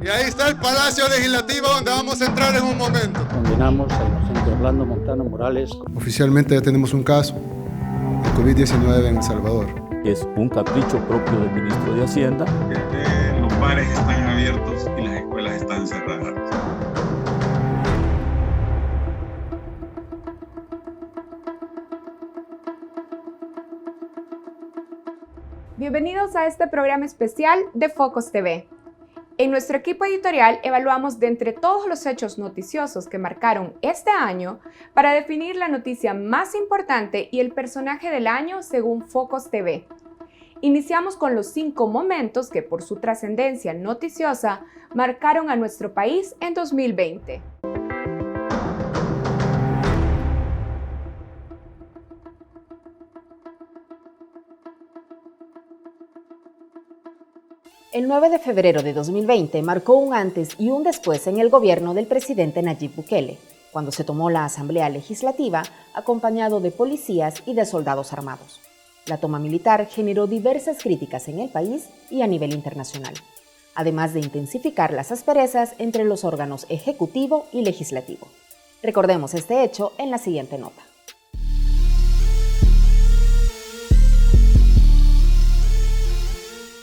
Y ahí está el Palacio Legislativo donde vamos a entrar en un momento. Condenamos al inocente Orlando Montano Morales. Oficialmente ya tenemos un caso de COVID-19 en El Salvador. Es un capricho propio del ministro de Hacienda. Los bares están abiertos y las escuelas están cerradas. Bienvenidos a este programa especial de Focos TV. En nuestro equipo editorial evaluamos de entre todos los hechos noticiosos que marcaron este año para definir la noticia más importante y el personaje del año según Focos TV. Iniciamos con los 5 momentos que por su trascendencia noticiosa marcaron a nuestro país en 2020. El 9 de febrero de 2020 marcó un antes y un después en el gobierno del presidente Nayib Bukele, cuando se tomó la Asamblea Legislativa acompañado de policías y de soldados armados. La toma militar generó diversas críticas en el país y a nivel internacional, además de intensificar las asperezas entre los órganos ejecutivo y legislativo. Recordemos este hecho en la siguiente nota.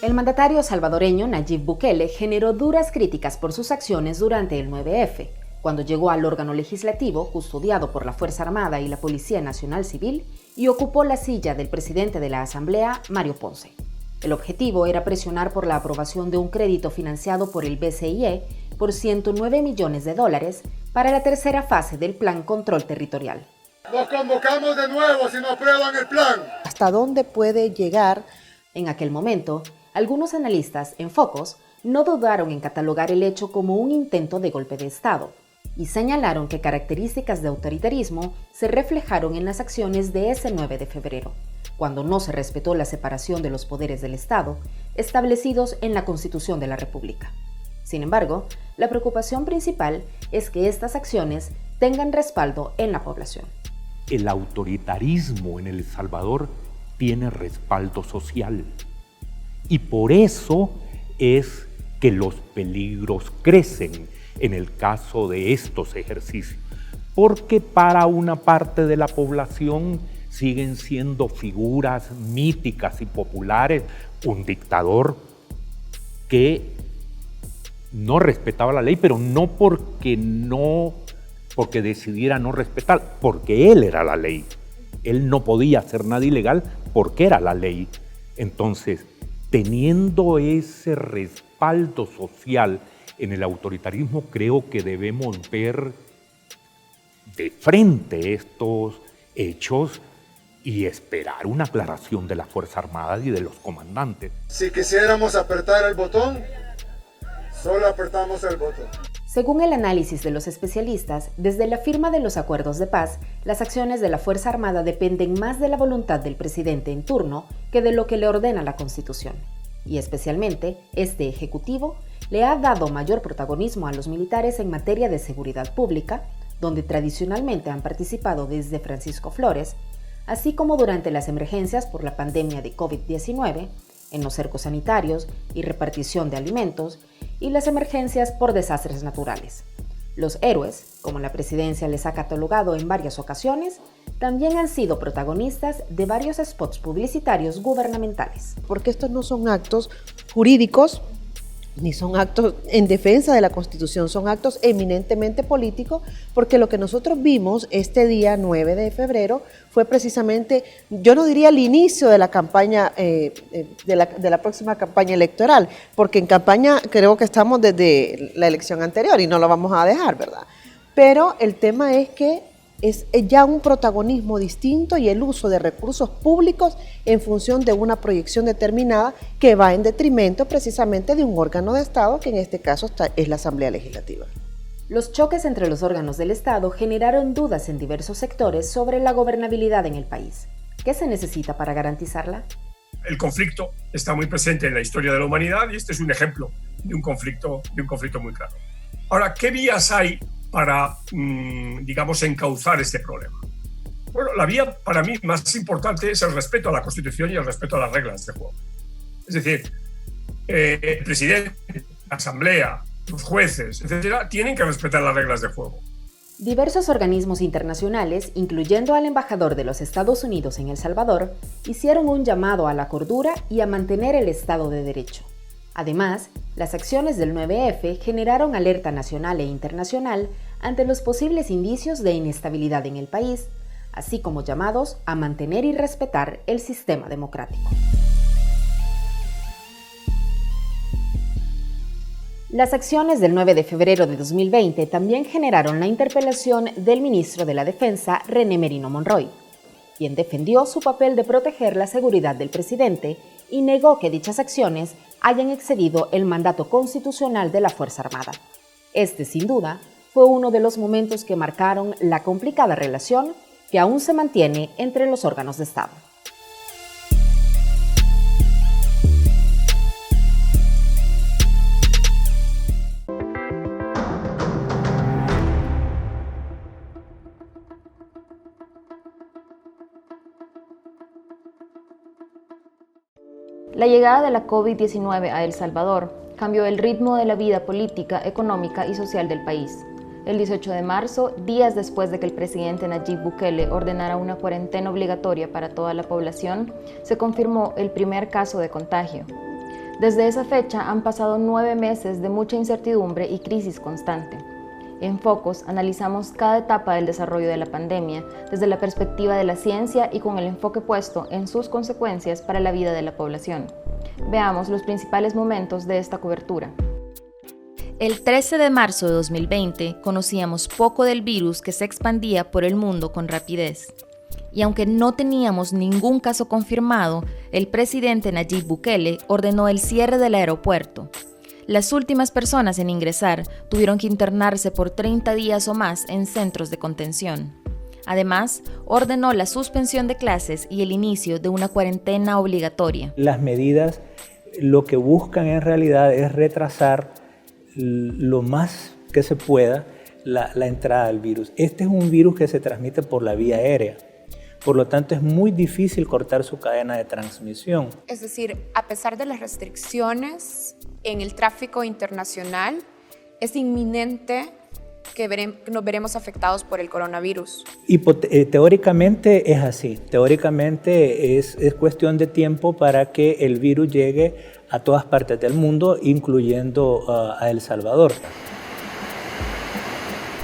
El mandatario salvadoreño Nayib Bukele generó duras críticas por sus acciones durante el 9F, cuando llegó al órgano legislativo custodiado por la Fuerza Armada y la Policía Nacional Civil y ocupó la silla del presidente de la Asamblea, Mario Ponce. El objetivo era presionar por la aprobación de un crédito financiado por el BCIE por $109 millones para la tercera fase del Plan Control Territorial. Nos convocamos de nuevo si no aprueban el plan. ¿Hasta dónde puede llegar? En aquel momento, algunos analistas en Focos no dudaron en catalogar el hecho como un intento de golpe de Estado y señalaron que características de autoritarismo se reflejaron en las acciones de ese 9 de febrero, cuando no se respetó la separación de los poderes del Estado establecidos en la Constitución de la República. Sin embargo, la preocupación principal es que estas acciones tengan respaldo en la población. El autoritarismo en El Salvador tiene respaldo social. Y por eso es que los peligros crecen en el caso de estos ejercicios. Porque para una parte de la población siguen siendo figuras míticas y populares. Un dictador que no respetaba la ley, pero no porque decidiera no respetar, porque él era la ley. Él no podía hacer nada ilegal porque era la ley. Entonces, teniendo ese respaldo social en el autoritarismo, creo que debemos ver de frente estos hechos y esperar una aclaración de la Fuerza Armada y de los comandantes. Si quisiéramos apretar el botón, solo apretamos el botón. Según el análisis de los especialistas, desde la firma de los acuerdos de paz, las acciones de la Fuerza Armada dependen más de la voluntad del presidente en turno que de lo que le ordena la Constitución. Y especialmente, este Ejecutivo le ha dado mayor protagonismo a los militares en materia de seguridad pública, donde tradicionalmente han participado desde Francisco Flores, así como durante las emergencias por la pandemia de COVID-19, en los cercos sanitarios y repartición de alimentos, y las emergencias por desastres naturales. Los héroes, como la presidencia les ha catalogado en varias ocasiones, también han sido protagonistas de varios spots publicitarios gubernamentales. Porque estos no son actos jurídicos, ni son actos en defensa de la Constitución, son actos eminentemente políticos, porque lo que nosotros vimos este día 9 de febrero fue precisamente, yo no diría el inicio de la campaña, de la próxima campaña electoral, porque en campaña creo que estamos desde la elección anterior y no lo vamos a dejar, ¿verdad? Pero el tema es que es ya un protagonismo distinto y el uso de recursos públicos en función de una proyección determinada que va en detrimento precisamente de un órgano de Estado, que en este caso es la Asamblea Legislativa. Los choques entre los órganos del Estado generaron dudas en diversos sectores sobre la gobernabilidad en el país. ¿Qué se necesita para garantizarla? El conflicto está muy presente en la historia de la humanidad y este es un ejemplo de un conflicto muy claro. Ahora, ¿qué vías hay para, digamos, encauzar este problema? Bueno, la vía para mí más importante es el respeto a la Constitución y el respeto a las reglas de juego. Es decir, el presidente, la Asamblea los jueces, etcétera, tienen que respetar las reglas de juego. Diversos organismos internacionales, incluyendo al embajador de los Estados Unidos en El Salvador, hicieron un llamado a la cordura y a mantener el Estado de Derecho. Además, las acciones del 9F generaron alerta nacional e internacional ante los posibles indicios de inestabilidad en el país, así como llamados a mantener y respetar el sistema democrático. Las acciones del 9 de febrero de 2020 también generaron la interpelación del ministro de la Defensa, René Merino Monroy, quien defendió su papel de proteger la seguridad del presidente y negó que dichas acciones hayan excedido el mandato constitucional de la Fuerza Armada. Este, sin duda, fue uno de los momentos que marcaron la complicada relación que aún se mantiene entre los órganos de Estado. La llegada de la COVID-19 a El Salvador cambió el ritmo de la vida política, económica y social del país. El 18 de marzo, días después de que el presidente Nayib Bukele ordenara una cuarentena obligatoria para toda la población, se confirmó el primer caso de contagio. Desde esa fecha han pasado 9 meses de mucha incertidumbre y crisis constante. En Focos analizamos cada etapa del desarrollo de la pandemia desde la perspectiva de la ciencia y con el enfoque puesto en sus consecuencias para la vida de la población. Veamos los principales momentos de esta cobertura. El 13 de marzo de 2020 conocíamos poco del virus que se expandía por el mundo con rapidez. Y aunque no teníamos ningún caso confirmado, el presidente Nayib Bukele ordenó el cierre del aeropuerto. Las últimas personas en ingresar tuvieron que internarse por 30 días o más en centros de contención. Además, ordenó la suspensión de clases y el inicio de una cuarentena obligatoria. Las medidas lo que buscan en realidad es retrasar lo más que se pueda la entrada del virus. Este es un virus que se transmite por la vía aérea. Por lo tanto, es muy difícil cortar su cadena de transmisión. Es decir, a pesar de las restricciones en el tráfico internacional, es inminente que nos veremos afectados por el coronavirus. Y teóricamente es así. Teóricamente es cuestión de tiempo para que el virus llegue a todas partes del mundo, incluyendo a El Salvador.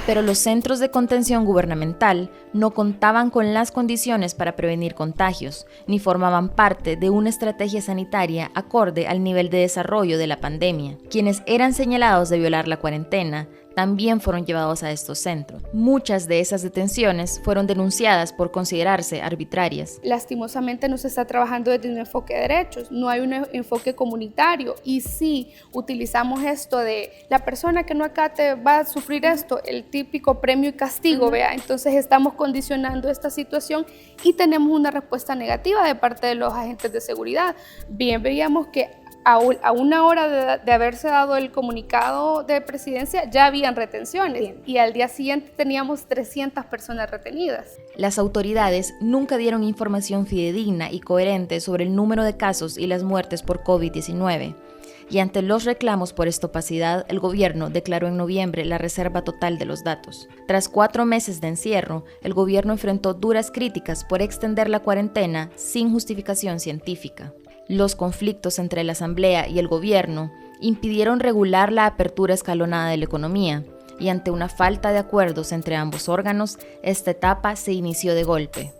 Pero los centros de contención gubernamental no contaban con las condiciones para prevenir contagios, ni formaban parte de una estrategia sanitaria acorde al nivel de desarrollo de la pandemia. Quienes eran señalados de violar la cuarentena también fueron llevados a estos centros. Muchas de esas detenciones fueron denunciadas por considerarse arbitrarias. Lastimosamente no se está trabajando desde un enfoque de derechos, no hay un enfoque comunitario, y si utilizamos esto de la persona que no acate va a sufrir esto, el típico premio y castigo, ¿vea? Entonces estamos condicionando esta situación y tenemos una respuesta negativa de parte de los agentes de seguridad. Bien, veíamos que a una hora de haberse dado el comunicado de presidencia ya habían retenciones. Bien. Y al día siguiente teníamos 300 personas retenidas. Las autoridades nunca dieron información fidedigna y coherente sobre el número de casos y las muertes por COVID-19. Y ante los reclamos por esta opacidad, el gobierno declaró en noviembre la reserva total de los datos. Tras 4 meses de encierro, el gobierno enfrentó duras críticas por extender la cuarentena sin justificación científica. Los conflictos entre la Asamblea y el gobierno impidieron regular la apertura escalonada de la economía, y ante una falta de acuerdos entre ambos órganos, esta etapa se inició de golpe.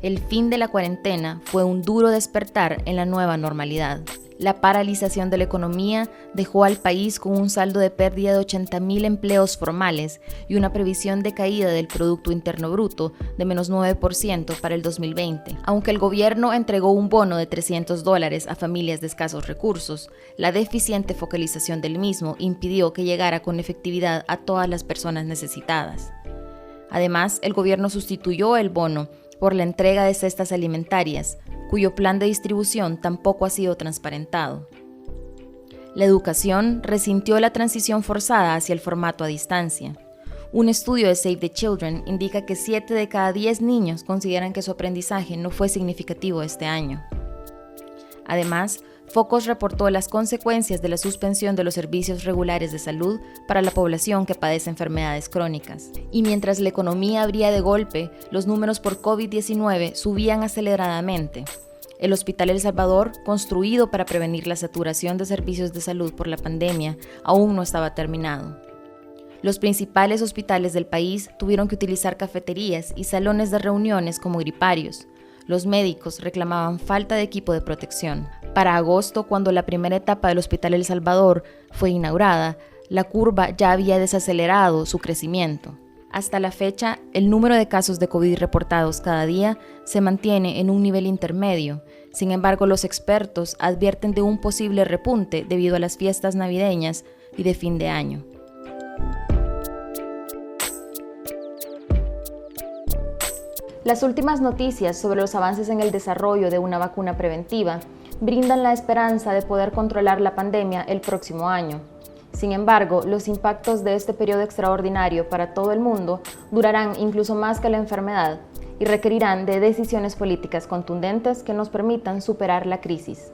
El fin de la cuarentena fue un duro despertar en la nueva normalidad. La paralización de la economía dejó al país con un saldo de pérdida de 80.000 empleos formales y una previsión de caída del Producto Interno Bruto de menos 9% para el 2020. Aunque el gobierno entregó un bono de $300 a familias de escasos recursos, la deficiente focalización del mismo impidió que llegara con efectividad a todas las personas necesitadas. Además, el gobierno sustituyó el bono por la entrega de cestas alimentarias, cuyo plan de distribución tampoco ha sido transparentado. La educación resintió la transición forzada hacia el formato a distancia. Un estudio de Save the Children indica que 7 de cada 10 niños consideran que su aprendizaje no fue significativo este año. Además, Focos reportó las consecuencias de la suspensión de los servicios regulares de salud para la población que padece enfermedades crónicas. Y mientras la economía abría de golpe, los números por COVID-19 subían aceleradamente. El Hospital El Salvador, construido para prevenir la saturación de servicios de salud por la pandemia, aún no estaba terminado. Los principales hospitales del país tuvieron que utilizar cafeterías y salones de reuniones como griparios. Los médicos reclamaban falta de equipo de protección. Para agosto, cuando la primera etapa del Hospital El Salvador fue inaugurada, la curva ya había desacelerado su crecimiento. Hasta la fecha, el número de casos de COVID reportados cada día se mantiene en un nivel intermedio. Sin embargo, los expertos advierten de un posible repunte debido a las fiestas navideñas y de fin de año. Las últimas noticias sobre los avances en el desarrollo de una vacuna preventiva brindan la esperanza de poder controlar la pandemia el próximo año. Sin embargo, los impactos de este periodo extraordinario para todo el mundo durarán incluso más que la enfermedad y requerirán de decisiones políticas contundentes que nos permitan superar la crisis.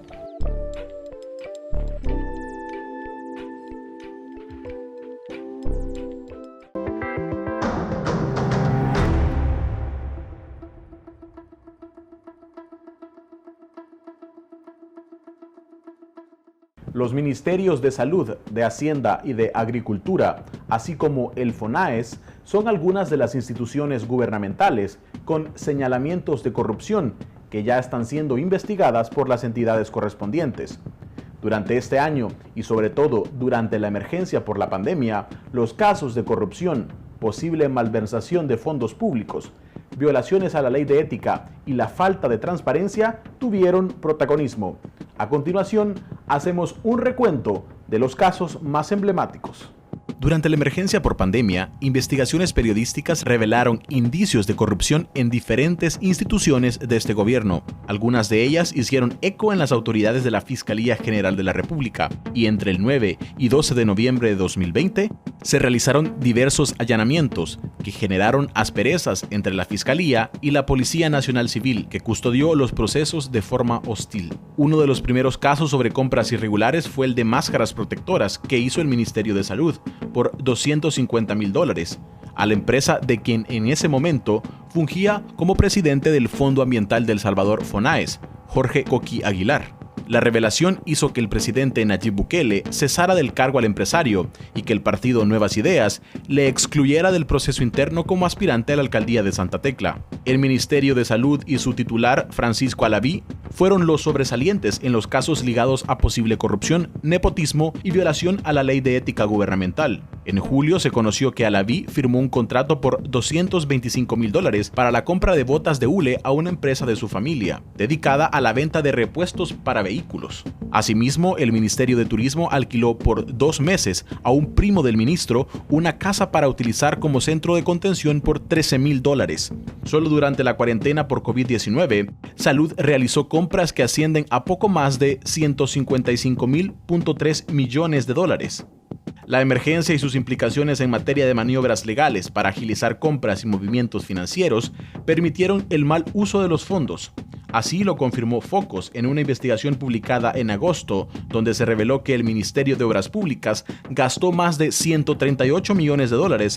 Los ministerios de Salud, de Hacienda y de Agricultura, así como el FONAES, son algunas de las instituciones gubernamentales con señalamientos de corrupción que ya están siendo investigadas por las entidades correspondientes. Durante este año y sobre todo durante la emergencia por la pandemia, los casos de corrupción, posible malversación de fondos públicos, violaciones a la ley de ética y la falta de transparencia tuvieron protagonismo. A continuación, hacemos un recuento de los casos más emblemáticos. Durante la emergencia por pandemia, investigaciones periodísticas revelaron indicios de corrupción en diferentes instituciones de este gobierno. Algunas de ellas hicieron eco en las autoridades de la Fiscalía General de la República, y entre el 9 y 12 de noviembre de 2020 se realizaron diversos allanamientos que generaron asperezas entre la Fiscalía y la Policía Nacional Civil, que custodió los procesos de forma hostil. Uno de los primeros casos sobre compras irregulares fue el de máscaras protectoras que hizo el Ministerio de Salud por $250,000 a la empresa de quien en ese momento fungía como presidente del Fondo Ambiental del Salvador, FONAES, Jorge Coqui Aguilar. La revelación hizo que el presidente Nayib Bukele cesara del cargo al empresario y que el partido Nuevas Ideas le excluyera del proceso interno como aspirante a la alcaldía de Santa Tecla. El Ministerio de Salud y su titular, Francisco Alaví, fueron los sobresalientes en los casos ligados a posible corrupción, nepotismo y violación a la ley de ética gubernamental. En julio se conoció que Alaví firmó un contrato por $225,000 para la compra de botas de hule a una empresa de su familia, dedicada a la venta de repuestos para vehículos. Asimismo, el Ministerio de Turismo alquiló por 2 meses a un primo del ministro una casa para utilizar como centro de contención por $13,000. Solo durante la cuarentena por COVID-19, Salud realizó compras que ascienden a poco más de $155,3 millones. La emergencia y sus implicaciones en materia de maniobras legales para agilizar compras y movimientos financieros permitieron el mal uso de los fondos. Así lo confirmó Focos en una investigación publicada en agosto, donde se reveló que el Ministerio de Obras Públicas gastó más de $138 millones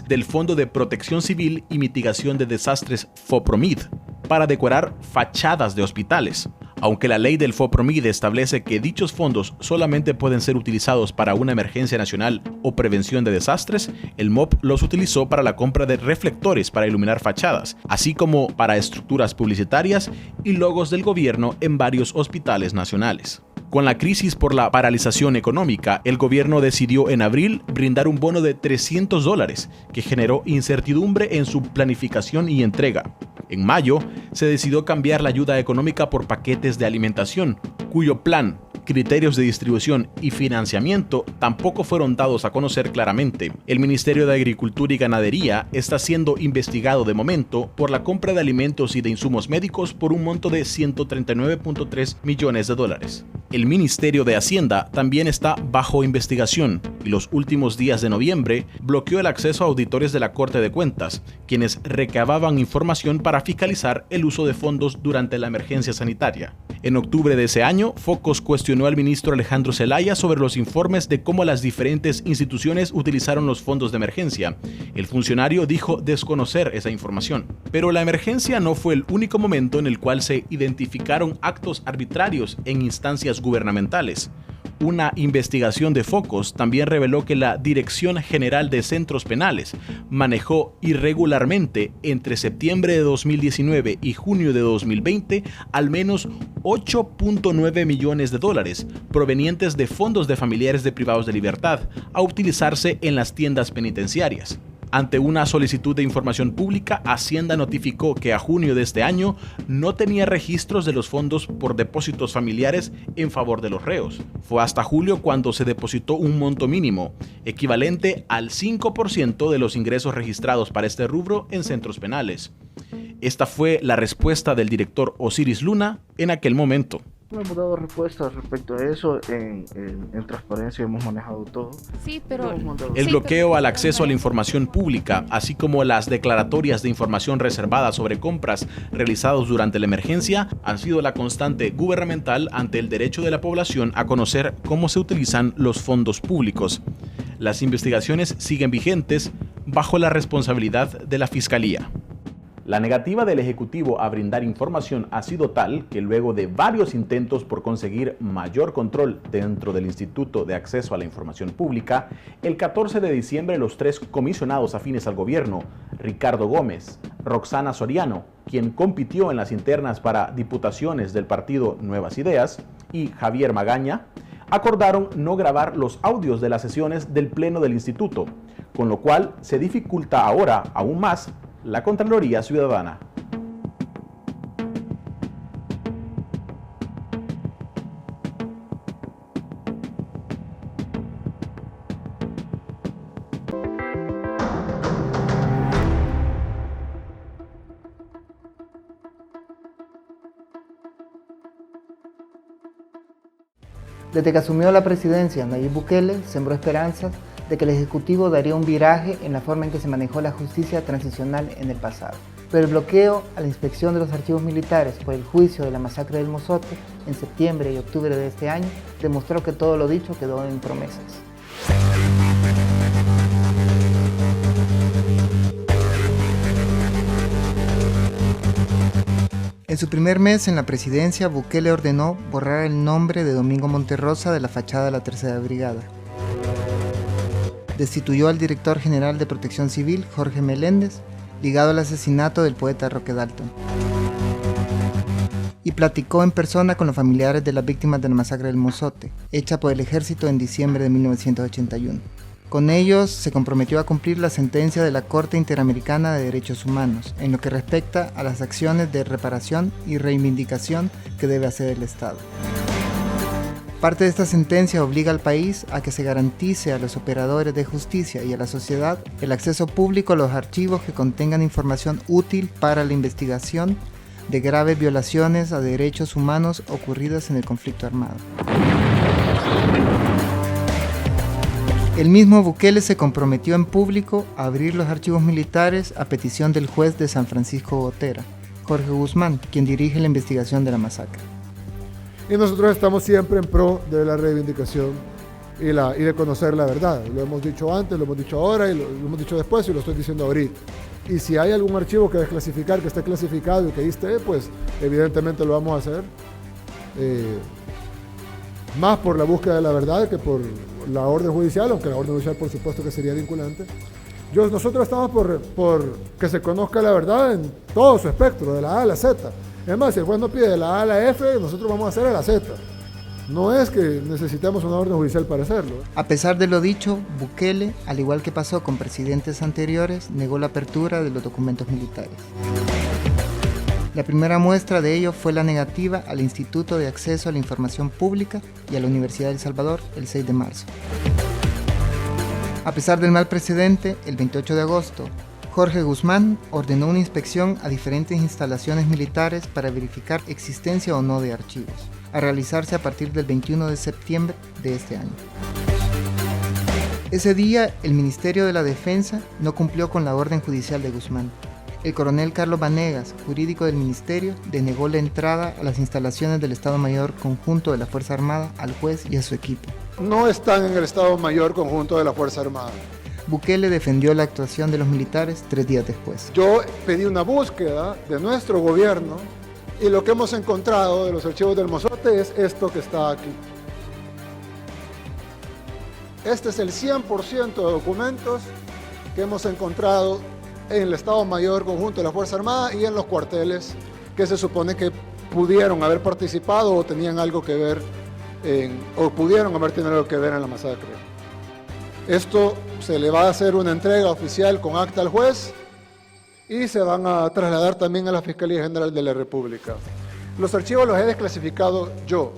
del Fondo de Protección Civil y Mitigación de Desastres FOPROMID para decorar fachadas de hospitales. Aunque la ley del FOPROMID establece que dichos fondos solamente pueden ser utilizados para una emergencia nacional o prevención de desastres, el MOP los utilizó para la compra de reflectores para iluminar fachadas, así como para estructuras publicitarias y logos del gobierno en varios hospitales nacionales. Con la crisis por la paralización económica, el gobierno decidió en abril brindar un bono de $300 que generó incertidumbre en su planificación y entrega. En mayo, se decidió cambiar la ayuda económica por paquetes de alimentación, cuyo plan, criterios de distribución y financiamiento tampoco fueron dados a conocer claramente. El Ministerio de Agricultura y Ganadería está siendo investigado de momento por la compra de alimentos y de insumos médicos por un monto de $139.3 millones. El Ministerio de Hacienda también está bajo investigación y los últimos días de noviembre bloqueó el acceso a auditores de la Corte de Cuentas, quienes recababan información para fiscalizar el uso de fondos durante la emergencia sanitaria. En octubre de ese año, Focus cuestionó al ministro Alejandro Zelaya sobre los informes de cómo las diferentes instituciones utilizaron los fondos de emergencia. El funcionario dijo desconocer esa información. Pero la emergencia no fue el único momento en el cual se identificaron actos arbitrarios en instancias gubernamentales. Una investigación de Focus también reveló que la Dirección General de Centros Penales manejó irregularmente entre septiembre de 2019 y junio de 2020 al menos $8.9 millones provenientes de fondos de familiares de privados de libertad a utilizarse en las tiendas penitenciarias. Ante una solicitud de información pública, Hacienda notificó que a junio de este año no tenía registros de los fondos por depósitos familiares en favor de los reos. Fue hasta julio cuando se depositó un monto mínimo, equivalente al 5% de los ingresos registrados para este rubro en centros penales. Esta fue la respuesta del director Osiris Luna en aquel momento. No hemos dado respuestas respecto a eso, en transparencia hemos manejado todo. Sí, pero... El bloqueo al acceso a la información pública, así como las declaratorias de información reservada sobre compras realizadas durante la emergencia, han sido la constante gubernamental ante el derecho de la población a conocer cómo se utilizan los fondos públicos. Las investigaciones siguen vigentes bajo la responsabilidad de la Fiscalía. La negativa del Ejecutivo a brindar información ha sido tal que luego de varios intentos por conseguir mayor control dentro del Instituto de Acceso a la Información Pública, el 14 de diciembre los 3 comisionados afines al gobierno, Ricardo Gómez, Roxana Soriano, quien compitió en las internas para diputaciones del partido Nuevas Ideas, y Javier Magaña, acordaron no grabar los audios de las sesiones del Pleno del Instituto, con lo cual se dificulta ahora aún más la Contraloría Ciudadana. Desde que asumió la presidencia, Nayib Bukele sembró esperanzas de que el Ejecutivo daría un viraje en la forma en que se manejó la justicia transicional en el pasado. Pero el bloqueo a la inspección de los archivos militares por el juicio de la masacre del Mozote en septiembre y octubre de este año demostró que todo lo dicho quedó en promesas. En su primer mes en la presidencia, Bukele ordenó borrar el nombre de Domingo Monterrosa de la fachada de la Tercera Brigada. Destituyó al director general de Protección Civil, Jorge Meléndez, ligado al asesinato del poeta Roque Dalton. Y platicó en persona con los familiares de las víctimas de la masacre del Mozote, hecha por el ejército en diciembre de 1981. Con ellos se comprometió a cumplir la sentencia de la Corte Interamericana de Derechos Humanos, en lo que respecta a las acciones de reparación y reivindicación que debe hacer el Estado. Parte de esta sentencia obliga al país a que se garantice a los operadores de justicia y a la sociedad el acceso público a los archivos que contengan información útil para la investigación de graves violaciones a derechos humanos ocurridas en el conflicto armado. El mismo Bukele se comprometió en público a abrir los archivos militares a petición del juez de San Francisco Gotera, Jorge Guzmán, quien dirige la investigación de la masacre. Y nosotros estamos siempre en pro de la reivindicación y de conocer la verdad. Lo hemos dicho antes, lo hemos dicho ahora y lo hemos dicho después y lo estoy diciendo ahorita. Y si hay algún archivo que desclasificar, que esté clasificado y que ahí esté, pues evidentemente lo vamos a hacer. Más por la búsqueda de la verdad que por la orden judicial, aunque la orden judicial por supuesto que sería vinculante. Nosotros estamos por que se conozca la verdad en todo su espectro, de la A a la Z. Es más, si el juez no pide de la A a la F, nosotros vamos a hacer a la Z. No es que necesitemos una orden judicial para hacerlo. A pesar de lo dicho, Bukele, al igual que pasó con presidentes anteriores, negó la apertura de los documentos militares. La primera muestra de ello fue la negativa al Instituto de Acceso a la Información Pública y a la Universidad de El Salvador el 6 de marzo. A pesar del mal precedente, el 28 de agosto, Jorge Guzmán ordenó una inspección a diferentes instalaciones militares para verificar existencia o no de archivos, a realizarse a partir del 21 de septiembre de este año. Ese día, el Ministerio de la Defensa no cumplió con la orden judicial de Guzmán. El coronel Carlos Vanegas, jurídico del ministerio, denegó la entrada a las instalaciones del Estado Mayor Conjunto de la Fuerza Armada al juez y a su equipo. No están en el Estado Mayor Conjunto de la Fuerza Armada. Bukele defendió la actuación de los militares 3 días después. Yo pedí una búsqueda de nuestro gobierno y lo que hemos encontrado de los archivos del Mozote es esto que está aquí. Este es el 100% de documentos que hemos encontrado en el Estado Mayor Conjunto de la Fuerza Armada y en los cuarteles que se supone que pudieron haber participado o tenían algo que ver o pudieron haber tenido algo que ver en la masacre. Esto se le va a hacer una entrega oficial con acta al juez y se van a trasladar también a la Fiscalía General de la República. Los archivos los he desclasificado yo.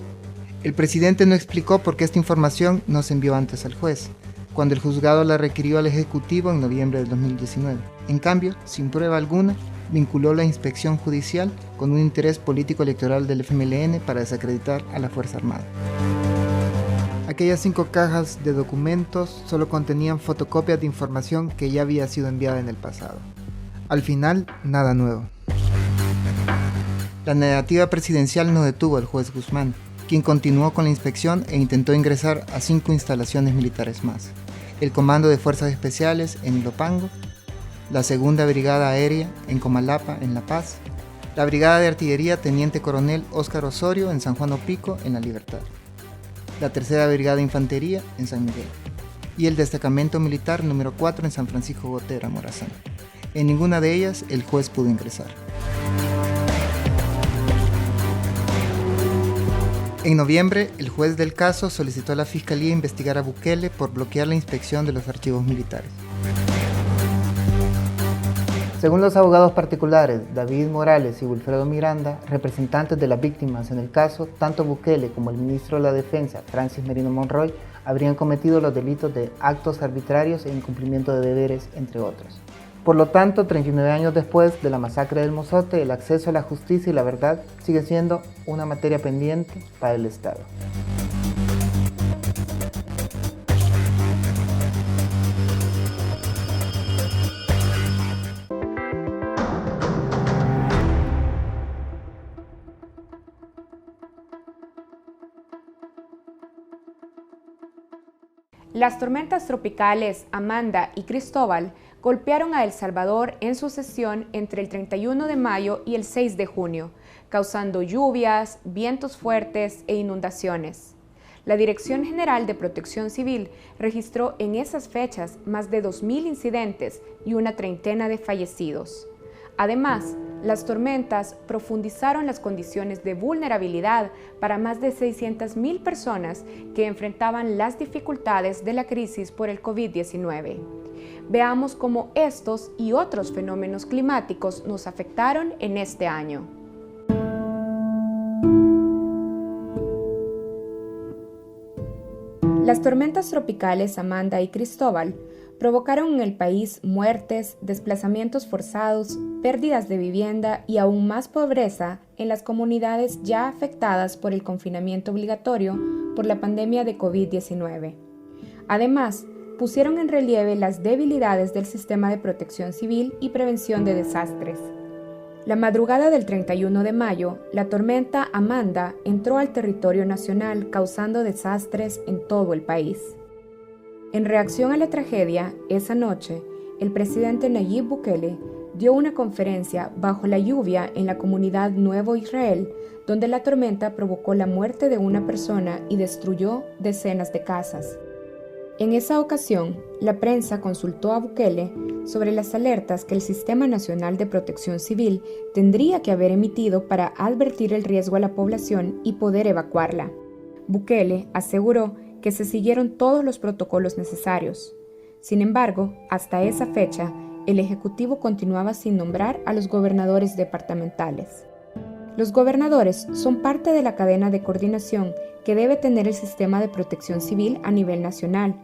El presidente no explicó por qué esta información no se envió antes al juez, cuando el juzgado la requirió al Ejecutivo en noviembre del 2019. En cambio, sin prueba alguna, vinculó la inspección judicial con un interés político electoral del FMLN para desacreditar a la Fuerza Armada. Aquellas 5 cajas de documentos solo contenían fotocopias de información que ya había sido enviada en el pasado. Al final, nada nuevo. La negativa presidencial no detuvo al juez Guzmán, quien continuó con la inspección e intentó ingresar a 5 instalaciones militares más: el Comando de Fuerzas Especiales en Ilopango, la Segunda Brigada Aérea en Comalapa, en La Paz, la Brigada de Artillería Teniente Coronel Óscar Osorio en San Juan Opico, en La Libertad, la Tercera Brigada de Infantería en San Miguel y el Destacamento Militar número 4 en San Francisco Gotera, Morazán. En ninguna de ellas el juez pudo ingresar. En noviembre, el juez del caso solicitó a la Fiscalía investigar a Bukele por bloquear la inspección de los archivos militares. Según los abogados particulares David Morales y Wilfredo Miranda, representantes de las víctimas en el caso, tanto Bukele como el ministro de la Defensa, Francis Merino Monroy, habrían cometido los delitos de actos arbitrarios e incumplimiento de deberes, entre otros. Por lo tanto, 39 años después de la masacre del Mozote, el acceso a la justicia y la verdad sigue siendo una materia pendiente para el Estado. Las tormentas tropicales Amanda y Cristóbal golpearon a El Salvador en sucesión entre el 31 de mayo y el 6 de junio, causando lluvias, vientos fuertes e inundaciones. La Dirección General de Protección Civil registró en esas fechas más de 2.000 incidentes y una treintena de fallecidos. Además, las tormentas profundizaron las condiciones de vulnerabilidad para más de 600.000 personas que enfrentaban las dificultades de la crisis por el COVID-19. Veamos cómo estos y otros fenómenos climáticos nos afectaron en este año. Las tormentas tropicales Amanda y Cristóbal provocaron en el país muertes, desplazamientos forzados, pérdidas de vivienda y aún más pobreza en las comunidades ya afectadas por el confinamiento obligatorio por la pandemia de COVID-19. Además, pusieron en relieve las debilidades del sistema de protección civil y prevención de desastres. La madrugada del 31 de mayo, la tormenta Amanda entró al territorio nacional causando desastres en todo el país. En reacción a la tragedia, esa noche, el presidente Nayib Bukele dio una conferencia bajo la lluvia en la comunidad Nuevo Israel, donde la tormenta provocó la muerte de una persona y destruyó decenas de casas. En esa ocasión, la prensa consultó a Bukele sobre las alertas que el Sistema Nacional de Protección Civil tendría que haber emitido para advertir el riesgo a la población y poder evacuarla. Bukele aseguró que se siguieron todos los protocolos necesarios. Sin embargo, hasta esa fecha, el Ejecutivo continuaba sin nombrar a los gobernadores departamentales. Los gobernadores son parte de la cadena de coordinación que debe tener el sistema de protección civil a nivel nacional,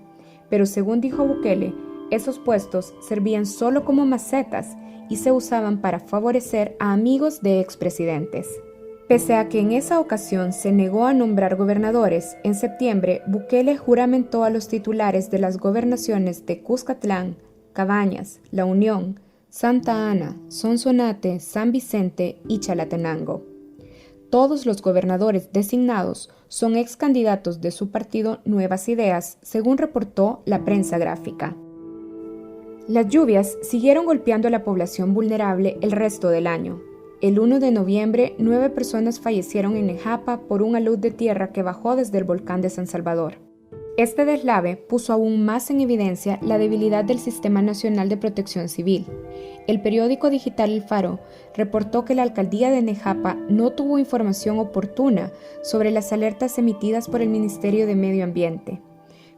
pero según dijo Bukele, esos puestos servían solo como macetas y se usaban para favorecer a amigos de expresidentes. Pese a que en esa ocasión se negó a nombrar gobernadores, en septiembre Bukele juramentó a los titulares de las gobernaciones de Cuscatlán, Cabañas, La Unión, Santa Ana, Sonsonate, San Vicente y Chalatenango. Todos los gobernadores designados son ex candidatos de su partido Nuevas Ideas, según reportó la prensa gráfica. Las lluvias siguieron golpeando a la población vulnerable el resto del año. El 1 de noviembre, 9 personas fallecieron en Nejapa por un alud de tierra que bajó desde el volcán de San Salvador. Este deslave puso aún más en evidencia la debilidad del Sistema Nacional de Protección Civil. El periódico digital El Faro reportó que la alcaldía de Nejapa no tuvo información oportuna sobre las alertas emitidas por el Ministerio de Medio Ambiente.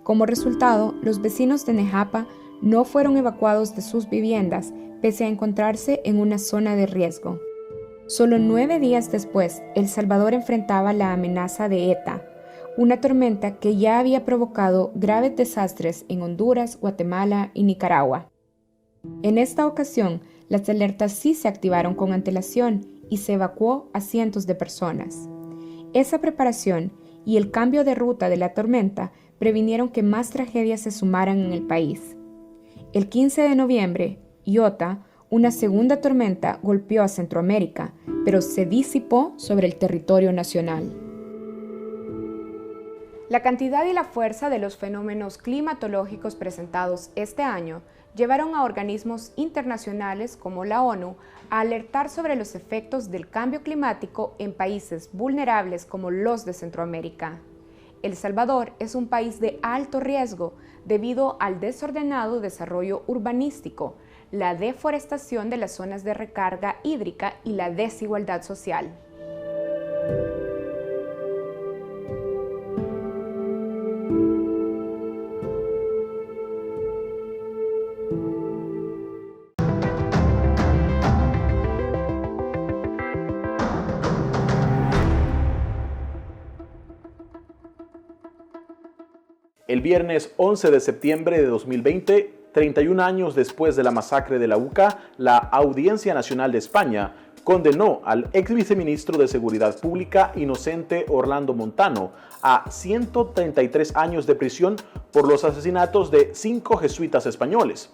Como resultado, los vecinos de Nejapa no fueron evacuados de sus viviendas, pese a encontrarse en una zona de riesgo. Solo 9 días después, El Salvador enfrentaba la amenaza de ETA, una tormenta que ya había provocado graves desastres en Honduras, Guatemala y Nicaragua. En esta ocasión, las alertas sí se activaron con antelación y se evacuó a cientos de personas. Esa preparación y el cambio de ruta de la tormenta previnieron que más tragedias se sumaran en el país. El 15 de noviembre, Iota, una segunda tormenta, golpeó a Centroamérica, pero se disipó sobre el territorio nacional. La cantidad y la fuerza de los fenómenos climatológicos presentados este año llevaron a organismos internacionales como la ONU a alertar sobre los efectos del cambio climático en países vulnerables como los de Centroamérica. El Salvador es un país de alto riesgo debido al desordenado desarrollo urbanístico, la deforestación de las zonas de recarga hídrica y la desigualdad social. El viernes 11 de septiembre de 2020, 31 años después de la masacre de la UCA, la Audiencia Nacional de España condenó al ex viceministro de Seguridad Pública Inocente Orlando Montano a 133 años de prisión por los asesinatos de 5 jesuitas españoles.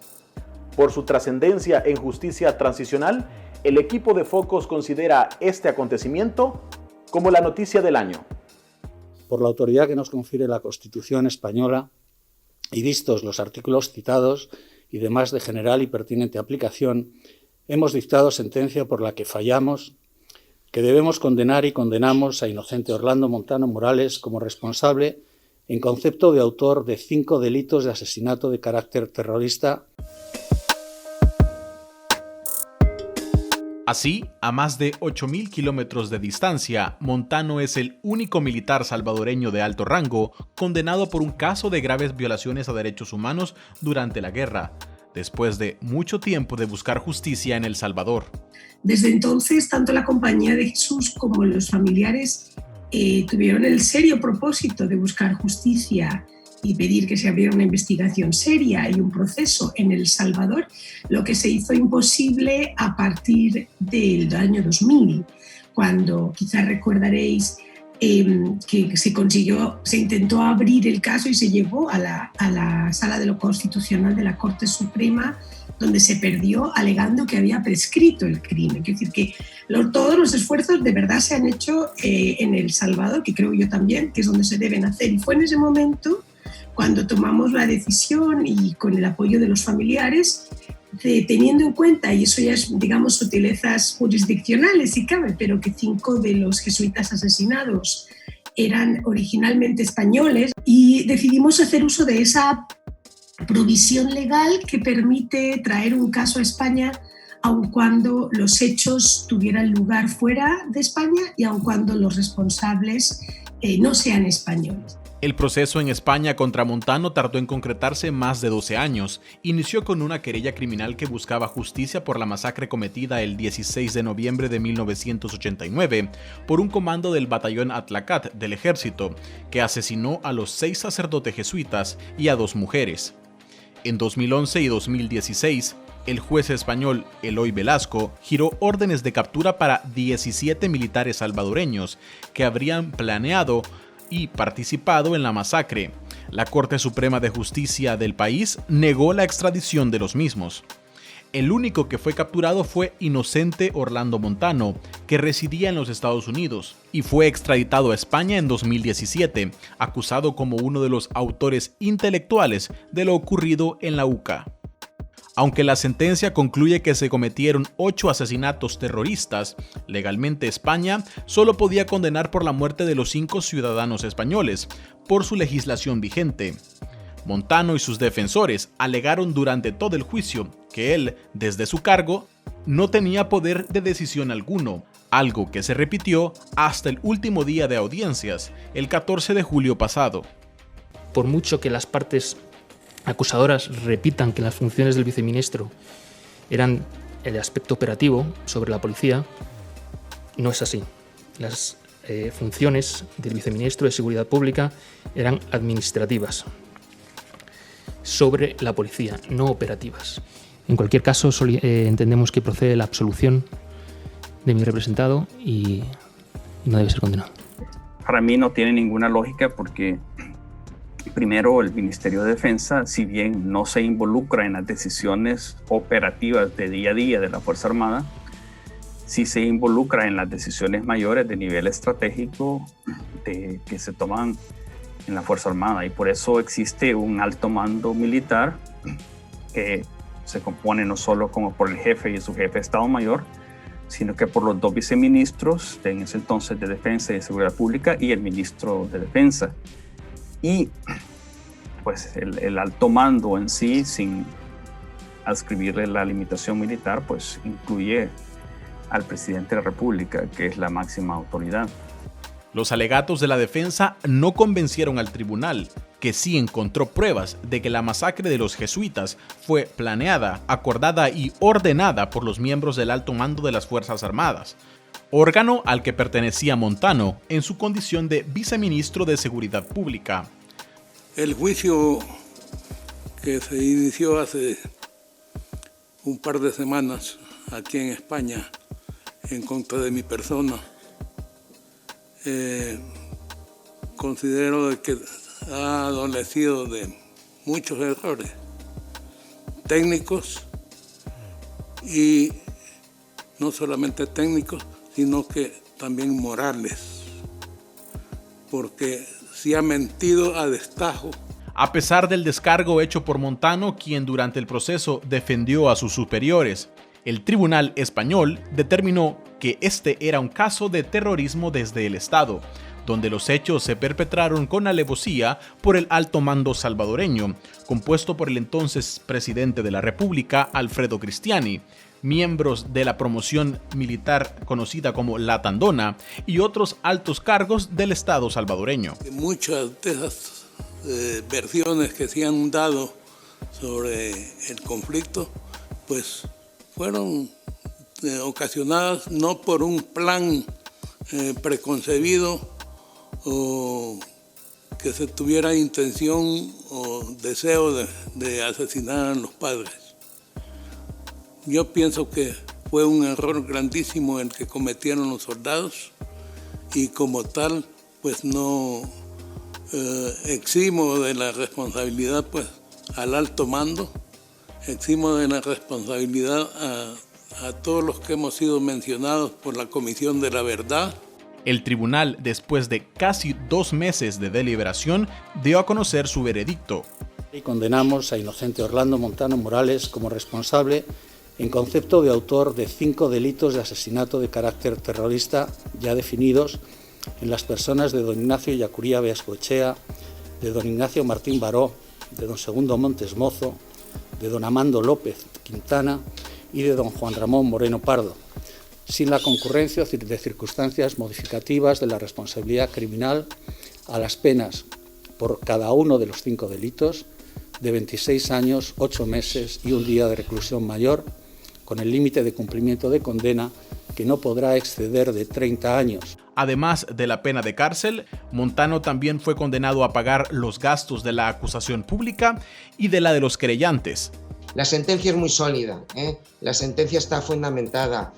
Por su trascendencia en justicia transicional, el equipo de Focos considera este acontecimiento como la noticia del año. Por la autoridad que nos confiere la Constitución española y vistos los artículos citados y demás de general y pertinente aplicación, hemos dictado sentencia por la que fallamos, que debemos condenar y condenamos a inocente Orlando Montano Morales como responsable en concepto de autor de 5 delitos de asesinato de carácter terrorista. Así, a más de 8.000 kilómetros de distancia, Montano es el único militar salvadoreño de alto rango condenado por un caso de graves violaciones a derechos humanos durante la guerra, después de mucho tiempo de buscar justicia en El Salvador. Desde entonces, tanto la Compañía de Jesús como los familiares tuvieron el serio propósito de buscar justicia y pedir que se abriera una investigación seria y un proceso en El Salvador, lo que se hizo imposible a partir del año 2000, cuando quizás recordaréis que se intentó abrir el caso y se llevó a la Sala de lo Constitucional de la Corte Suprema, donde se perdió alegando que había prescrito el crimen. Es decir, que todos los esfuerzos de verdad se han hecho en El Salvador, que creo yo también que es donde se deben hacer. Y fue en ese momento cuando tomamos la decisión y con el apoyo de los familiares, teniendo en cuenta, y eso ya es, digamos, sutilezas jurisdiccionales si cabe, pero que 5 de los jesuitas asesinados eran originalmente españoles, y decidimos hacer uso de esa provisión legal que permite traer un caso a España aun cuando los hechos tuvieran lugar fuera de España y aun cuando los responsables no sean españoles. El proceso en España contra Montano tardó en concretarse más de 12 años. Inició con una querella criminal que buscaba justicia por la masacre cometida el 16 de noviembre de 1989 por un comando del batallón Atlacat del ejército, que asesinó a los 6 sacerdotes jesuitas y a 2 mujeres. En 2011 y 2016, el juez español Eloy Velasco giró órdenes de captura para 17 militares salvadoreños que habrían planeado y participado en la masacre. La Corte Suprema de Justicia del país negó la extradición de los mismos. El único que fue capturado fue Inocente Orlando Montano, que residía en los Estados Unidos y fue extraditado a España en 2017, acusado como uno de los autores intelectuales de lo ocurrido en la UCA. Aunque la sentencia concluye que se cometieron 8 asesinatos terroristas, legalmente España solo podía condenar por la muerte de los 5 ciudadanos españoles, por su legislación vigente. Montano y sus defensores alegaron durante todo el juicio que él, desde su cargo, no tenía poder de decisión alguno, algo que se repitió hasta el último día de audiencias, el 14 de julio pasado. Por mucho que las partes acusadoras repitan que las funciones del viceministro eran el aspecto operativo sobre la policía, no es así. Las funciones del viceministro de Seguridad Pública eran administrativas sobre la policía, no operativas. En cualquier caso, entendemos que procede la absolución de mi representado y no debe ser condenado. Para mí no tiene ninguna lógica porque primero, el Ministerio de Defensa, si bien no se involucra en las decisiones operativas de día a día de la Fuerza Armada, sí se involucra en las decisiones mayores de nivel estratégico que se toman en la Fuerza Armada, y por eso existe un alto mando militar que se compone no solo como por el jefe y su jefe de Estado Mayor, sino que por los 2 viceministros en ese entonces de Defensa y de Seguridad Pública y el ministro de Defensa. Y pues el alto mando en sí, sin adscribirle la limitación militar, pues incluye al presidente de la República, que es la máxima autoridad. Los alegatos de la defensa no convencieron al tribunal, que sí encontró pruebas de que la masacre de los jesuitas fue planeada, acordada y ordenada por los miembros del alto mando de las Fuerzas Armadas, órgano al que pertenecía Montano en su condición de viceministro de Seguridad Pública. El juicio que se inició hace un par de semanas aquí en España en contra de mi persona, considero que ha adolecido de muchos errores técnicos, y no solamente técnicos, sino que también morales, porque se ha mentido a destajo. A pesar del descargo hecho por Montano, quien durante el proceso defendió a sus superiores, el tribunal español determinó que este era un caso de terrorismo desde el Estado, donde los hechos se perpetraron con alevosía por el alto mando salvadoreño, compuesto por el entonces presidente de la República, Alfredo Cristiani, miembros de la promoción militar conocida como La Tandona y otros altos cargos del Estado salvadoreño. Muchas de esas versiones que se han dado sobre el conflicto, pues fueron ocasionadas no por un plan preconcebido o que se tuviera intención o deseo de asesinar a los padres. Yo pienso que fue un error grandísimo el que cometieron los soldados, y como tal, pues no eximo de la responsabilidad pues al alto mando, eximo de la responsabilidad a todos los que hemos sido mencionados por la Comisión de la Verdad. El tribunal, después de casi 2 meses de deliberación, dio a conocer su veredicto. Y condenamos a Inocente Orlando Montano Morales como responsable en concepto de autor de 5 delitos de asesinato de carácter terrorista ya definidos en las personas de don Ignacio Yacuría Beascoechea, de don Ignacio Martín Baró, de don Segundo Montes Mozo, de don Amando López Quintana y de don Juan Ramón Moreno Pardo, sin la concurrencia de circunstancias modificativas de la responsabilidad criminal a las penas por cada uno de los 5 delitos de 26 años, 8 meses y 1 día de reclusión mayor, con el límite de cumplimiento de condena que no podrá exceder de 30 años. Además de la pena de cárcel, Montano también fue condenado a pagar los gastos de la acusación pública y de la de los querellantes. La sentencia es muy sólida, la sentencia está fundamentada,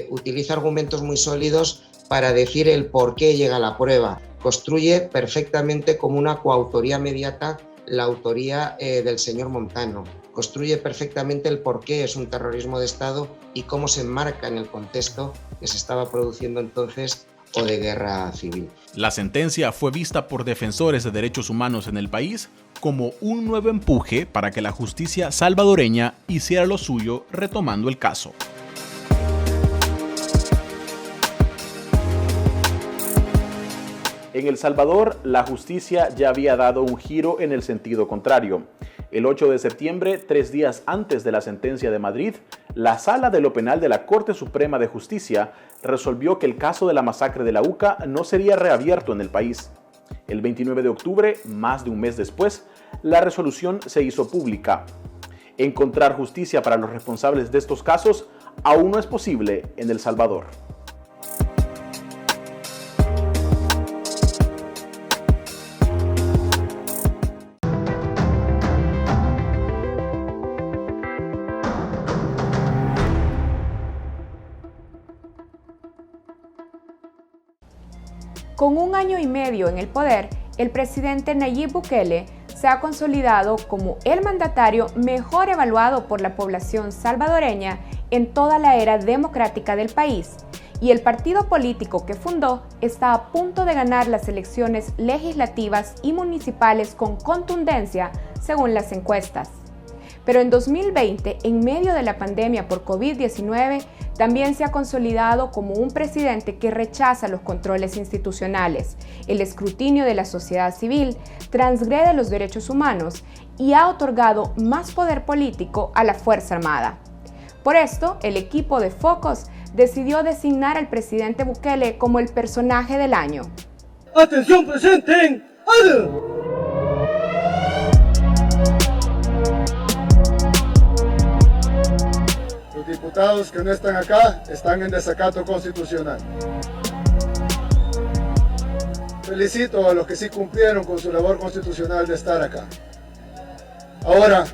utiliza argumentos muy sólidos para decir el por qué llega a la prueba. Construye perfectamente como una coautoría inmediata la autoría del señor Montano. Construye perfectamente el por qué es un terrorismo de Estado y cómo se enmarca en el contexto que se estaba produciendo entonces o de guerra civil. La sentencia fue vista por defensores de derechos humanos en el país como un nuevo empuje para que la justicia salvadoreña hiciera lo suyo retomando el caso. En El Salvador, la justicia ya había dado un giro en el sentido contrario. El 8 de septiembre, 3 días antes de la sentencia de Madrid, la Sala de lo Penal de la Corte Suprema de Justicia resolvió que el caso de la masacre de la UCA no sería reabierto en el país. El 29 de octubre, más de un mes después, la resolución se hizo pública. Encontrar justicia para los responsables de estos casos aún no es posible en El Salvador. Con un año y medio en el poder, el presidente Nayib Bukele se ha consolidado como el mandatario mejor evaluado por la población salvadoreña en toda la era democrática del país, y el partido político que fundó está a punto de ganar las elecciones legislativas y municipales con contundencia, según las encuestas. Pero en 2020, en medio de la pandemia por COVID-19, también se ha consolidado como un presidente que rechaza los controles institucionales, el escrutinio de la sociedad civil, transgrede los derechos humanos y ha otorgado más poder político a la Fuerza Armada. Por esto, el equipo de Focos decidió designar al presidente Bukele como el personaje del año. ¡Atención presente! Los diputados que no están acá están en desacato constitucional. Felicito a los que sí cumplieron con su labor constitucional de estar acá. Ahora,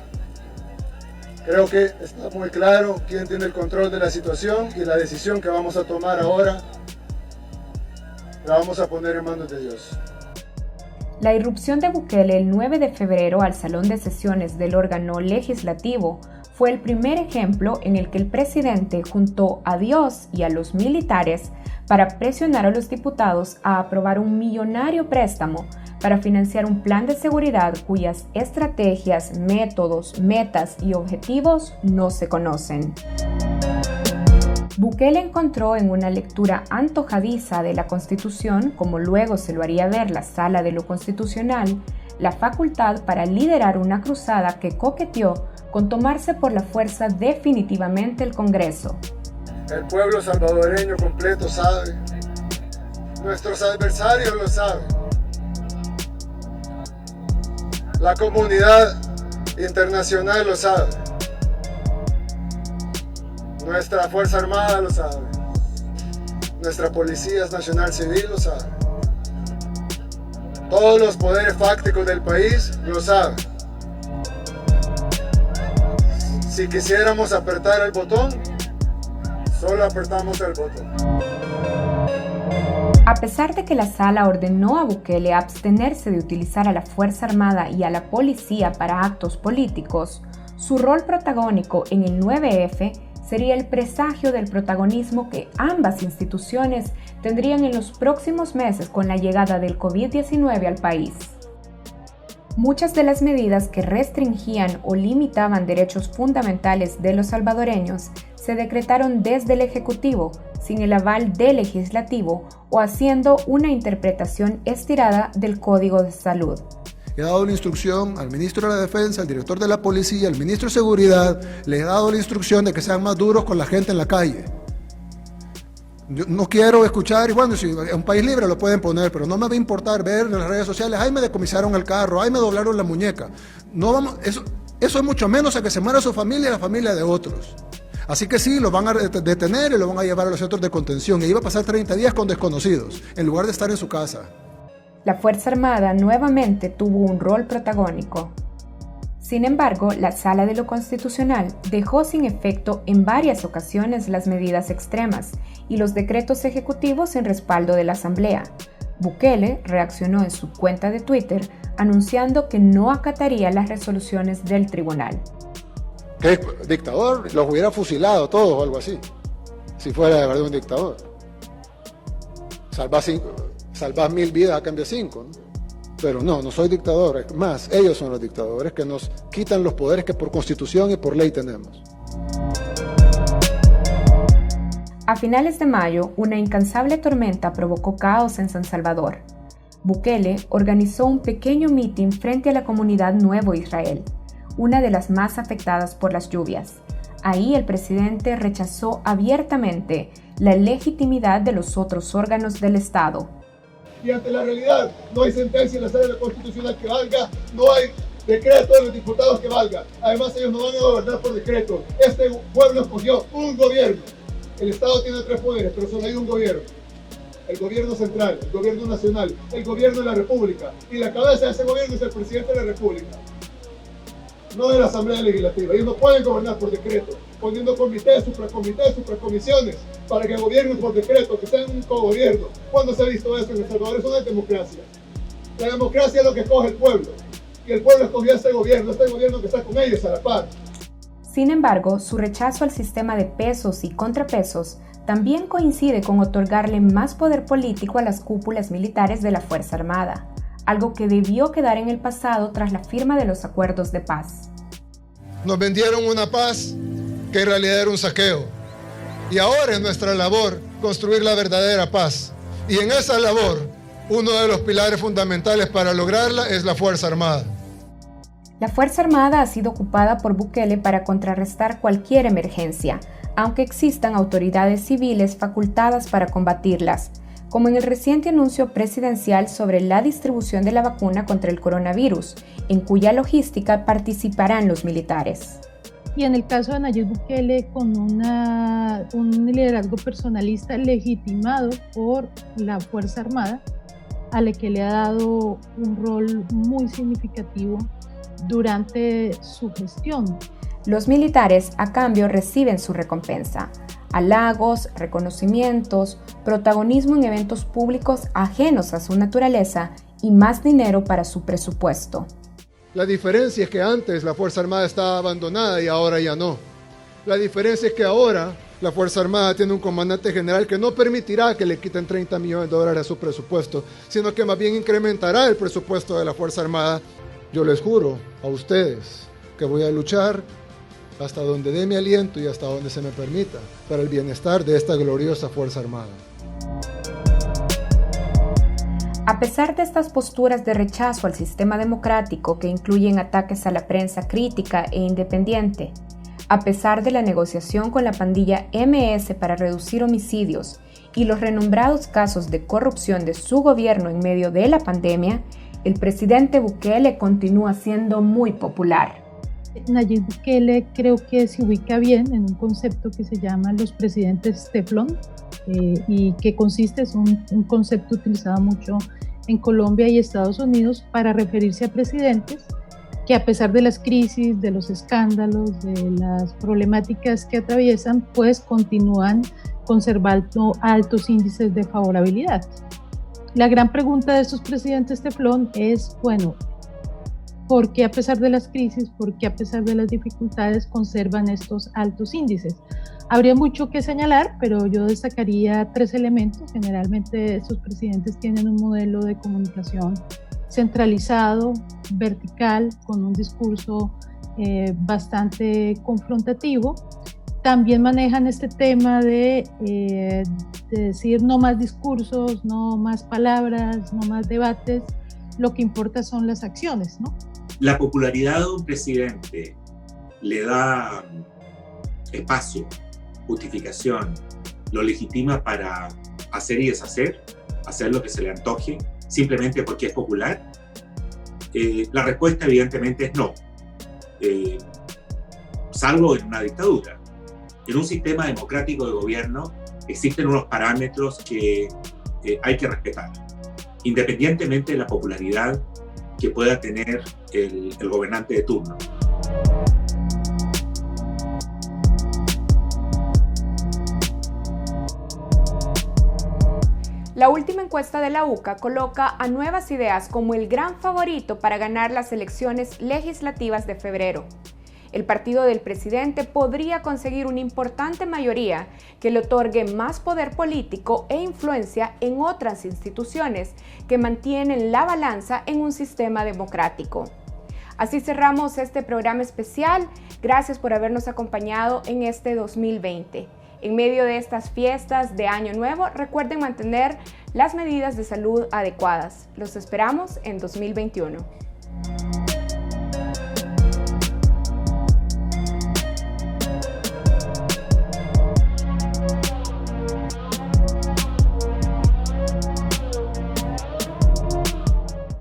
creo que está muy claro quién tiene el control de la situación y la decisión que vamos a tomar ahora la vamos a poner en manos de Dios. La irrupción de Bukele el 9 de febrero al salón de sesiones del órgano legislativo fue el primer ejemplo en el que el presidente juntó a Dios y a los militares para presionar a los diputados a aprobar un millonario préstamo para financiar un plan de seguridad cuyas estrategias, métodos, metas y objetivos no se conocen. Bukele encontró en una lectura antojadiza de la Constitución, como luego se lo haría ver la Sala de lo Constitucional, la facultad para liderar una cruzada que coqueteó con tomarse por la fuerza definitivamente el Congreso. El pueblo salvadoreño completo sabe, nuestros adversarios lo saben, la comunidad internacional lo sabe, nuestra Fuerza Armada lo sabe, nuestra Policía Nacional Civil lo sabe, todos los poderes fácticos del país lo saben. Si quisiéramos apretar el botón, solo apretamos el botón. A pesar de que la sala ordenó a Bukele abstenerse de utilizar a la Fuerza Armada y a la policía para actos políticos, su rol protagónico en el 9F sería el presagio del protagonismo que ambas instituciones tendrían en los próximos meses con la llegada del COVID-19 al país. Muchas de las medidas que restringían o limitaban derechos fundamentales de los salvadoreños se decretaron desde el Ejecutivo, sin el aval del Legislativo o haciendo una interpretación estirada del Código de Salud. He dado la instrucción al ministro de la Defensa, al director de la Policía, al ministro de Seguridad, le he dado la instrucción de que sean más duros con la gente en la calle. Yo no quiero escuchar, y bueno, si en un país libre lo pueden poner, pero no me va a importar ver en las redes sociales, ay, me decomisaron el carro, ay, me doblaron la muñeca. No vamos, eso es mucho menos a que se muera su familia y la familia de otros. Así que sí, lo van a detener y lo van a llevar a los centros de contención. Y iba a pasar 30 días con desconocidos, en lugar de estar en su casa. La Fuerza Armada nuevamente tuvo un rol protagónico. Sin embargo, la Sala de lo Constitucional dejó sin efecto en varias ocasiones las medidas extremas y los decretos ejecutivos en respaldo de la Asamblea, Bukele reaccionó en su cuenta de Twitter anunciando que no acataría las resoluciones del tribunal. ¿Qué dictador? Los hubiera fusilado todos o algo así, si fuera de verdad un dictador. Salvás 1000 vidas a cambio de 5, ¿no? Pero no soy dictador, es más, ellos son los dictadores que nos quitan los poderes que por constitución y por ley tenemos. A finales de mayo, una incansable tormenta provocó caos en San Salvador. Bukele organizó un pequeño mitin frente a la comunidad Nuevo Israel, una de las más afectadas por las lluvias. Ahí el presidente rechazó abiertamente la legitimidad de los otros órganos del Estado. Y ante la realidad, no hay sentencia en la sala constitucional que valga, no hay decreto de los diputados que valga. Además, ellos no van a gobernar por decreto. Este pueblo escogió un gobierno. El Estado tiene 3 poderes, pero solo hay un gobierno. El gobierno central, el gobierno nacional, el gobierno de la República. Y la cabeza de ese gobierno es el presidente de la República, no de la Asamblea Legislativa. Ellos no pueden gobernar por decreto, poniendo comités, supracomisiones, para que gobiernen por decreto, que sean un cogobierno. ¿Cuándo se ha visto eso en El Salvador? Eso no es democracia. La democracia es lo que escoge el pueblo. Y el pueblo escogió a este gobierno que está con ellos a la par. Sin embargo, su rechazo al sistema de pesos y contrapesos también coincide con otorgarle más poder político a las cúpulas militares de la Fuerza Armada, algo que debió quedar en el pasado tras la firma de los acuerdos de paz. Nos vendieron una paz que en realidad era un saqueo. Y ahora es nuestra labor construir la verdadera paz. Y en esa labor, uno de los pilares fundamentales para lograrla es la Fuerza Armada. La Fuerza Armada ha sido ocupada por Bukele para contrarrestar cualquier emergencia, aunque existan autoridades civiles facultadas para combatirlas, como en el reciente anuncio presidencial sobre la distribución de la vacuna contra el coronavirus, en cuya logística participarán los militares. Y en el caso de Nayib Bukele, con un liderazgo personalista legitimado por la Fuerza Armada, a la que le ha dado un rol muy significativo durante su gestión. Los militares, a cambio, reciben su recompensa: halagos, reconocimientos, protagonismo en eventos públicos ajenos a su naturaleza y más dinero para su presupuesto. La diferencia es que antes la Fuerza Armada estaba abandonada y ahora ya no. La diferencia es que ahora la Fuerza Armada tiene un comandante general que no permitirá que le quiten $30 millones a su presupuesto, sino que más bien incrementará el presupuesto de la Fuerza Armada. Yo les juro a ustedes que voy a luchar hasta donde dé mi aliento y hasta donde se me permita para el bienestar de esta gloriosa Fuerza Armada. A pesar de estas posturas de rechazo al sistema democrático que incluyen ataques a la prensa crítica e independiente, a pesar de la negociación con la pandilla MS para reducir homicidios y los renombrados casos de corrupción de su gobierno en medio de la pandemia, el presidente Bukele continúa siendo muy popular. Nayib Bukele creo que se ubica bien en un concepto que se llama los presidentes teflón y que consiste, es un concepto utilizado mucho en Colombia y Estados Unidos para referirse a presidentes que, a pesar de las crisis, de los escándalos, de las problemáticas que atraviesan, pues continúan conservando altos índices de favorabilidad. La gran pregunta de estos presidentes teflón es, bueno, ¿por qué a pesar de las crisis, por qué a pesar de las dificultades conservan estos altos índices? Habría mucho que señalar, pero yo destacaría 3 elementos. Generalmente estos presidentes tienen un modelo de comunicación centralizado, vertical, con un discurso bastante confrontativo. También manejan este tema de decir no más discursos, no más palabras, no más debates, lo que importa son las acciones, ¿no? La popularidad de un presidente le da espacio, justificación, lo legitima para hacer y deshacer, hacer lo que se le antoje, simplemente porque es popular. La respuesta evidentemente es no, salvo en una dictadura. En un sistema democrático de gobierno existen unos parámetros que hay que respetar, independientemente de la popularidad que pueda tener el gobernante de turno. La última encuesta encuesta de la UCA coloca a Nuevas Ideas como el gran favorito para ganar las elecciones legislativas de febrero. El partido del presidente podría conseguir una importante mayoría que le otorgue más poder político e influencia en otras instituciones que mantienen la balanza en un sistema democrático. Así cerramos este programa especial. Gracias por habernos acompañado en este 2020. En medio de estas fiestas de Año Nuevo, recuerden mantener las medidas de salud adecuadas. Los esperamos en 2021.